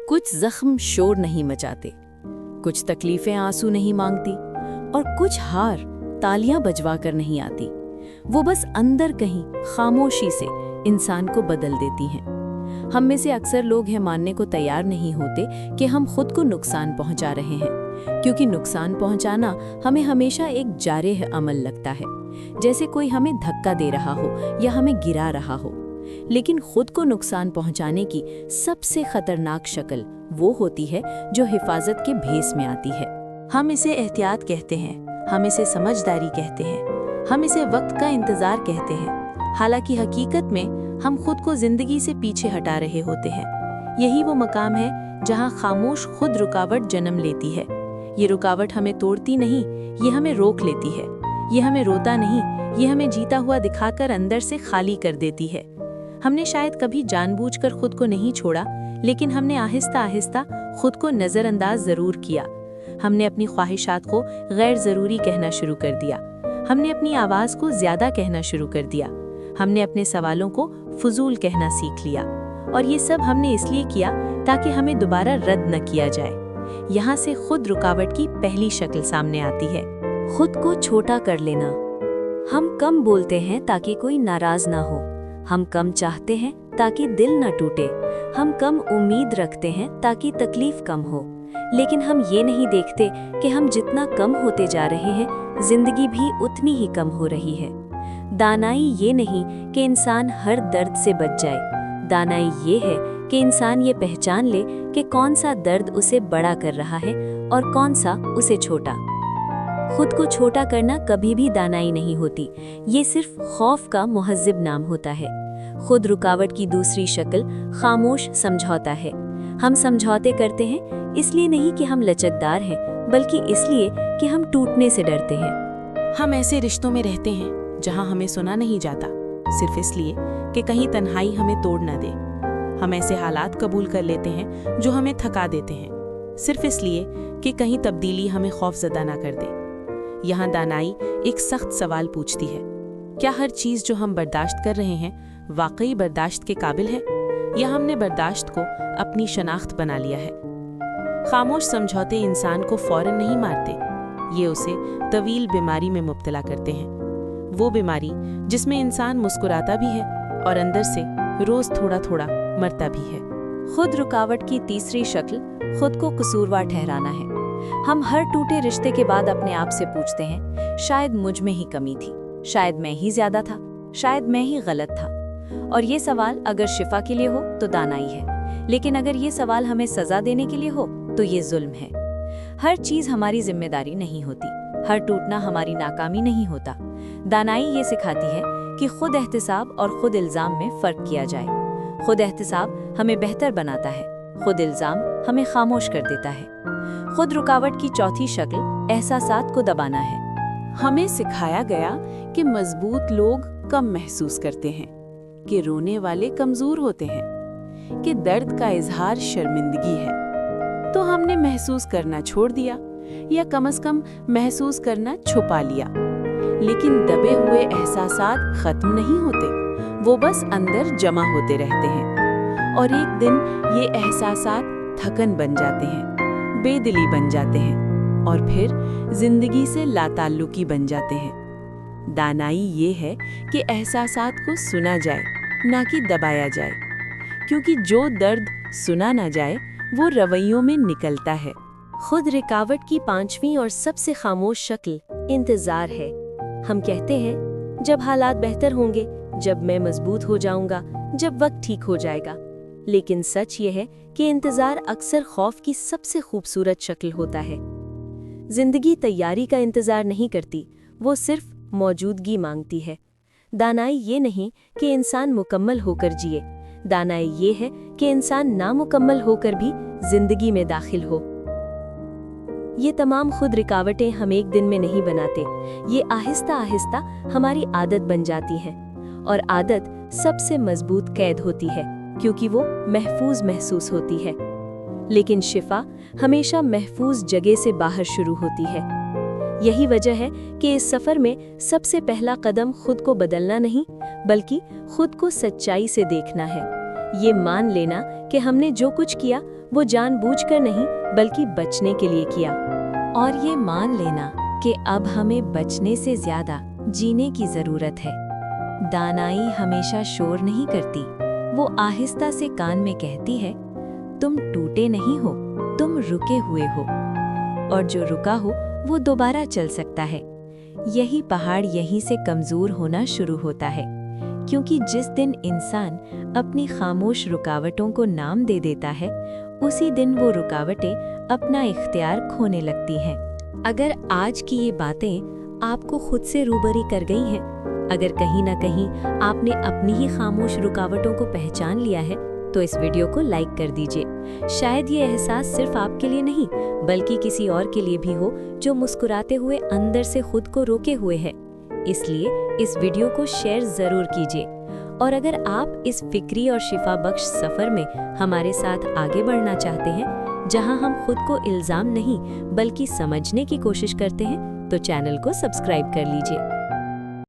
कुछ जख्म शोर नहीं मचाते, कुछ तकलीफें आंसू नहीं मांगती और कुछ हार तालियां बजवा कर नहीं आती। वो बस अंदर कहीं खामोशी से इंसान को बदल देती हैं। हम में से अक्सर लोग हैं मानने को तैयार नहीं होते कि हम खुद को नुकसान पहुंचा रहे हैं, क्योंकि नुकसान पहुंचाना हमें हमेशा एक जारेह अमल लगता है, जैसे कोई हमें धक्का दे रहा हो या हमें गिरा रहा हो। लेकिन खुद को नुकसान पहुंचाने की सबसे खतरनाक शक्ल वो होती है जो हिफाजत के भेस में आती है। हम इसे एहतियात कहते हैं, हम इसे समझदारी कहते हैं, हम इसे वक्त का इंतजार कहते हैं। हालांकि हकीकत में हम खुद को जिंदगी से पीछे हटा रहे होते हैं। यही वो मकाम है जहां खामोश खुद रुकावट जन्म लेती है। ये रुकावट हमें तोड़ती नहीं, ये हमें रोक लेती है। ये हमें रोता नहीं, ये हमें जीता हुआ दिखाकर अंदर से खाली कर देती है। हमने शायद कभी जानबूझकर खुद को नहीं छोड़ा, लेकिन हमने आहिस्ता आहिस्ता खुद को नज़रअंदाज ज़रूर किया। हमने अपनी ख्वाहिशात को गैर ज़रूरी कहना शुरू कर दिया। हमने अपनी आवाज़ को ज़्यादा कहना शुरू कर दिया। हमने अपने सवालों को फजूल कहना सीख लिया। और ये सब हमने इसलिए किया ताकि हमें दोबारा रद्द न किया जाए। यहाँ से खुद रुकावट की पहली शक्ल सामने आती है, खुद को छोटा कर लेना। हम कम बोलते हैं ताकि कोई नाराज़ ना हो, हम कम चाहते हैं ताकि दिल न टूटे, हम कम उम्मीद रखते हैं ताकि तकलीफ कम हो। लेकिन हम ये नहीं देखते कि हम जितना कम होते जा रहे हैं, जिंदगी भी उतनी ही कम हो रही है। दानाई ये नहीं कि इंसान हर दर्द से बच जाए, दानाई ये है कि इंसान ये पहचान ले कि कौन सा दर्द उसे बड़ा कर रहा है और कौन सा उसे छोटा। खुद को छोटा करना कभी भी दानाई नहीं होती, ये सिर्फ खौफ का मुहज्जिब नाम होता है। खुद रुकावट की दूसरी शक्ल खामोश समझौता है। हम समझौते करते हैं इसलिए नहीं कि हम लचकदार हैं, बल्कि इसलिए कि हम टूटने से डरते हैं। हम ऐसे रिश्तों में रहते हैं जहां हमें सुना नहीं जाता, सिर्फ इसलिए कि कहीं तन्हाई हमें तोड़ न दे। हम ऐसे हालात कबूल कर लेते हैं जो हमें थका देते हैं, सिर्फ इसलिए कि कहीं तब्दीली हमें खौफजदा ना कर दे। यहाँ दानाई एक सख्त सवाल पूछती है, क्या हर चीज़ जो हम बर्दाश्त कर रहे हैं वाकई बर्दाश्त के काबिल है, या हमने बर्दाश्त को अपनी शनाख्त बना लिया है? खामोश समझौते इंसान को फौरन नहीं मारते, ये उसे तवील बीमारी में मुब्तला करते हैं। वो बीमारी जिसमें इंसान मुस्कुराता भी है और अंदर से रोज थोड़ा थोड़ा मरता भी है। खुद रुकावट की तीसरी शक्ल खुद को कसूरवार ठहराना है। हम हर टूटे रिश्ते के बाद अपने आप से पूछते हैं, शायद मुझ में ही कमी थी, शायद मैं ही ज्यादा था, शायद मैं ही गलत था। और ये सवाल अगर शिफा के लिए हो तो दानाई है, लेकिन अगर ये सवाल हमें सजा देने के लिए हो तो ये जुल्म है। हर चीज हमारी जिम्मेदारी नहीं होती, हर टूटना हमारी नाकामी नहीं होता। दानाई ये सिखाती है कि खुद एहतिसाब और खुद इल्जाम में फर्क किया जाए। खुद एहतिसाब हमें बेहतर बनाता है, खुद इल्जाम हमें खामोश कर देता है। खुद रुकावट की चौथी शक्ल एहसासात को दबाना है। हमें सिखाया गया कि मजबूत लोग कम महसूस करते हैं, कि रोने वाले कमजोर होते हैं, कि दर्द का इजहार शर्मिंदगी है। तो हमने महसूस करना छोड़ दिया, या कम से कम महसूस करना छुपा लिया। लेकिन दबे हुए एहसासात खत्म नहीं होते, वो बस अंदर जमा होते रहते हैं। और एक दिन ये एहसासात थकन बन जाते हैं, बेदिली बन जाते हैं, और फिर जिंदगी से लाताल्लुकी बन जाते हैं। दानाई ये है कि एहसासात को सुना जाए, ना कि दबाया जाए, क्योंकि जो दर्द सुना ना जाए वो रवैयों में निकलता है। खुद रुकावट की पांचवी और सबसे खामोश शक्ल इंतजार है। हम कहते हैं जब हालात बेहतर होंगे, जब मैं मजबूत हो जाऊंगा, जब वक्त ठीक हो जाएगा। लेकिन सच ये है कि इंतजार अक्सर खौफ की सबसे खूबसूरत शक्ल होता है। जिंदगी तैयारी का इंतजार नहीं करती, वो सिर्फ मौजूदगी मांगती है। दानाई ये नहीं कि इंसान मुकम्मल होकर जिए, दानाई ये है कि इंसान नामुकम्मल होकर भी जिंदगी में दाखिल हो। ये तमाम खुद रुकावटें हम एक दिन में नहीं बनाते, ये आहिस्ता आहिस्ता हमारी आदत बन जाती हैं। और आदत सबसे मजबूत कैद होती है, क्योंकि वो महफूज महसूस होती है। लेकिन शिफा हमेशा महफूज जगह से बाहर शुरू होती है। यही वजह है कि इस सफर में सबसे पहला कदम खुद को बदलना नहीं, बल्कि खुद को सच्चाई से देखना है। ये मान लेना कि हमने जो कुछ किया वो जानबूझकर नहीं बल्कि बचने के लिए किया। और ये मान लेना कि अब हमें बचने से ज्यादा जीने की जरूरत है। दानाई हमेशा शोर नहीं करती, वो आहिस्ता से कान में कहती है, तुम टूटे नहीं हो, तुम रुके हुए हो, और जो रुका हो वो दोबारा चल सकता है। यही पहाड़ यहीं से कमजोर होना शुरू होता है, क्योंकि जिस दिन इंसान अपनी खामोश रुकावटों को नाम दे देता है, उसी दिन वो रुकावटें अपना इख्तियार खोने लगती हैं। अगर आज की ये बातें आपको खुद से रूबरी कर गई हैं, अगर कहीं ना कहीं आपने अपनी ही खामोश रुकावटों को पहचान लिया है, तो इस वीडियो को लाइक कर दीजिए। शायद ये एहसास सिर्फ आपके लिए नहीं बल्कि किसी और के लिए भी हो जो मुस्कुराते हुए अंदर से खुद को रोके हुए है। इसलिए इस वीडियो को शेयर जरूर कीजिए। और अगर आप इस फिक्री और शिफा बख्श सफर में हमारे साथ आगे बढ़ना चाहते हैं, जहां हम खुद को इल्जाम नहीं बल्कि समझने की कोशिश करते हैं, तो चैनल को सब्सक्राइब कर लीजिए।